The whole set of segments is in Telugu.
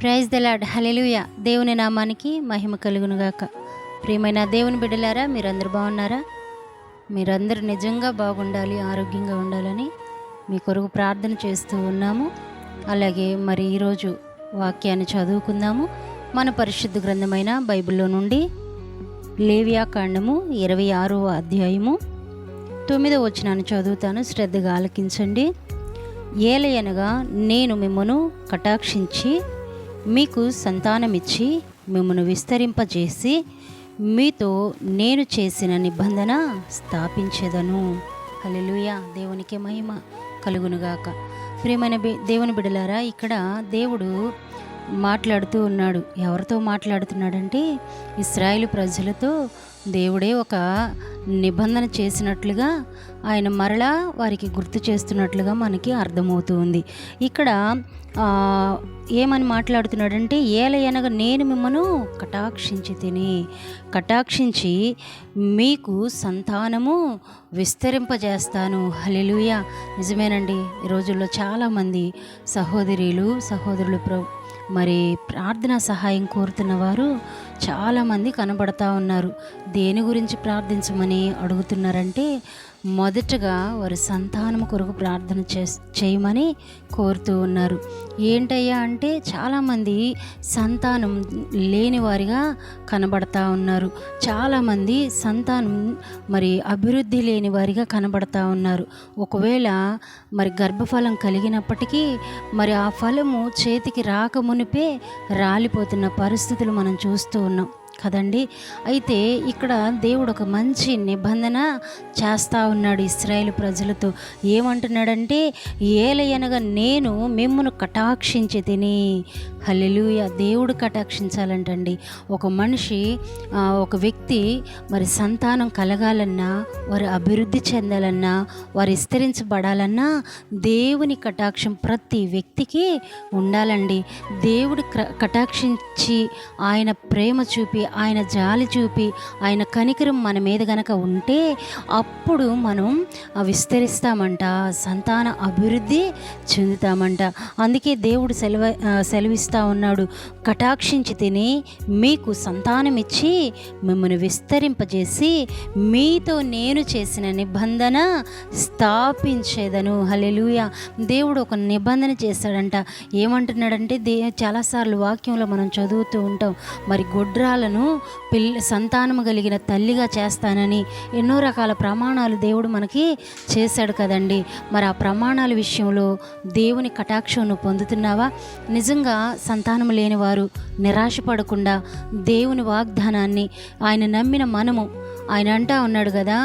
Praise the lord. హల్లెలూయా. దేవుని నామానికి మహిమ కలుగునుగాక. ప్రియమైన దేవుని బిడ్డలారా, మీరందరూ బాగున్నారా? మీరందరూ నిజంగా బాగుండాలి, ఆరోగ్యంగా ఉండాలని మీ కొరకు ప్రార్థన చేస్తూ ఉన్నాము. అలాగే మరి ఈరోజు వాక్యాన్ని చదువుకుందాము. మన పరిశుద్ధ గ్రంథమైన బైబిల్లో నుండి లేవియాకాండము 26వ అధ్యాయము 9వ వచనాన్ని చదువుతాను, శ్రద్ధగా ఆలకించండి. ఏలయనగా నేను మిమ్మను కటాక్షించి మీకు సంతానమిచ్చి మిమ్మను విస్తరింపజేసి మీతో నేను చేసిన నిబంధన స్థాపించేదను. హల్లెలూయా. దేవునికి మహిమ కలుగునుగాక. ప్రియమైన దేవుని బిడ్డలారా, ఇక్కడ దేవుడు మాట్లాడుతూ ఉన్నాడు. ఎవరితో మాట్లాడుతున్నాడంటే ఇశ్రాయేలు ప్రజలతో దేవుడే ఒక నిబంధన చేసినట్లుగా ఆయన మరలా వారికి గుర్తు చేస్తున్నట్లుగా మనకి అర్థమవుతూ ఉంది. ఇక్కడ ఏమని మాట్లాడుతున్నాడంటే, ఏలయనగా నేను మిమ్మను కటాక్షించి మీకు సంతానము విస్తరింపజేస్తాను. హల్లెలూయా. నిజమేనండి. ఈ రోజుల్లో చాలామంది సహోదరులు మరి ప్రార్థనా సహాయం కోరుతున్న వారు చాలామంది కనబడతా ఉన్నారు. దేని గురించి ప్రార్థించమని అడుగుతున్నారంటే, మొదటగా వారి సంతానం కొరకు ప్రార్థన చేయమని కోరుతూ ఉన్నారు. ఏంటయ్యా అంటే, చాలామంది సంతానం లేని వారిగా కనబడతా ఉన్నారు. చాలామంది సంతానం మరి అభివృద్ధి లేని వారిగా కనబడతా ఉన్నారు. ఒకవేళ మరి గర్భఫలం కలిగినప్పటికీ మరి ఆ ఫలము చేతికి రాకమునిపే రాలిపోతున్న పరిస్థితులు మనం చూస్తూ ఉన్నాం కదండి. అయితే ఇక్కడ దేవుడు ఒక మంచి నిబంధన చేస్తూ ఉన్నాడు ఇశ్రాయేలు ప్రజలతో. ఏమంటున్నాడంటే, ఏలయనగా నేను మిమ్మును కటాక్షించి తిని. హల్లెలూయా. దేవుడు కటాక్షించాలంటండి. ఒక మనిషి ఒక వ్యక్తి మరి సంతానం కలగాలన్నా, వారు అభివృద్ధి చెందాలన్నా, వారు విస్తరించబడాలన్నా దేవుని కటాక్షం ప్రతి వ్యక్తికి ఉండాలండి. దేవుడు కటాక్షించి ఆయన ప్రేమ చూపి, ఆయన జాలి చూపి, ఆయన కనికరం మన మీద గనక ఉంటే అప్పుడు మనం విస్తరిస్తామంట, సంతాన అభివృద్ధి చెందుతామంట. అందుకే దేవుడు సెలవిస్తూ ఉన్నాడు, కటాక్షించి తిని మీకు సంతానమిచ్చి మిమ్మల్ని విస్తరింపజేసి మీతో నేను చేసిన నిబంధన స్థాపించేదను. హల్లెలూయా. దేవుడు ఒక నిబంధన చేశాడంట. ఏమంటున్నాడంటే, చాలాసార్లు వాక్యంలో మనం చదువుతూ ఉంటాం, మరి గొడ్రాలను సంతానము కలిగిన తల్లిగా చేస్తానని ఎన్నో రకాల ప్రమాణాలు దేవుడు మనకి చేశాడు కదండి. మరి ఆ ప్రమాణాల విషయంలో దేవుని కటాక్షం నువ్వు పొందుతున్నావా? నిజంగా సంతానం లేని వారు నిరాశపడకుండా దేవుని వాగ్దానాన్ని ఆయన నమ్మిన మనము, ఆయన అంటా ఉన్నాడు కదా,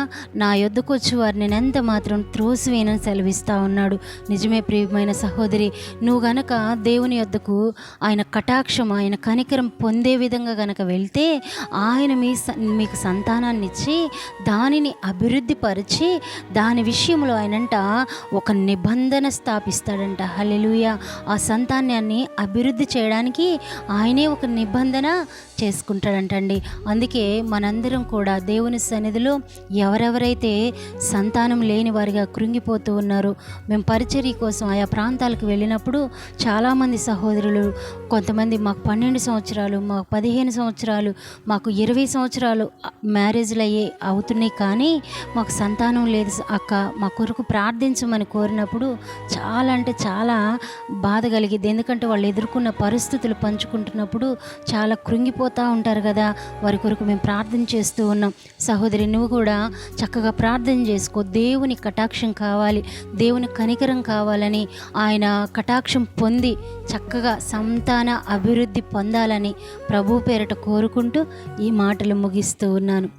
నా యొద్దకు వచ్చి వారు నేను ఎంత మాత్రం త్రోసివేనని సెలవిస్తూ ఉన్నాడు. నిజమే ప్రియమైన సహోదరి, నువ్వు గనక దేవుని యొద్దకు ఆయన కటాక్షం, ఆయన కనికరం పొందే విధంగా గనక వెళ్తే ఆయన మీకు సంతానాన్ని ఇచ్చి దానిని అభివృద్ధి పరిచి దాని విషయంలో ఆయనంట ఒక నిబంధన స్థాపిస్తాడంట. హల్లెలూయా. ఆ సంతానాన్ని అభివృద్ధి చేయడానికి ఆయనే ఒక నిబంధన చేసుకుంటాడంటండి. అందుకే మనందరం కూడా దేవుని సన్నిధిలో ఎవరెవరైతే సంతానం లేని వారిగా కృంగిపోతూ ఉన్నారో, మేము పరిచర్య కోసం ఆయా ప్రాంతాలకు వెళ్ళినప్పుడు చాలామంది సహోదరులు, కొంతమంది మాకు 12 సంవత్సరాలు, మాకు 15 సంవత్సరాలు, మాకు 20 సంవత్సరాలు మ్యారేజ్లు అవుతున్నాయి, కానీ మాకు సంతానం లేదు అక్క, మా కొరకు ప్రార్థించమని కోరినప్పుడు చాలా అంటే చాలా బాధ కలిగింది. ఎందుకంటే వాళ్ళు ఎదుర్కొన్న పరిస్థితులు పంచుకుంటున్నప్పుడు చాలా కృంగిపోతూ ఉంటారు కదా. వారి కొరకు మేము ప్రార్థన చేస్తూ ఉన్నాం. సహోదరి, నువ్వు కూడా చక్కగా ప్రార్థన చేసుకో. దేవుని కటాక్షం కావాలి, దేవుని కనికరం కావాలని, ఆయన కటాక్షం పొంది చక్కగా సంతాన అభివృద్ధి పొందాలని ప్రభు పేరిట కోరుకుంటూ ఈ మాటలు ముగిస్తూ ఉన్నాను.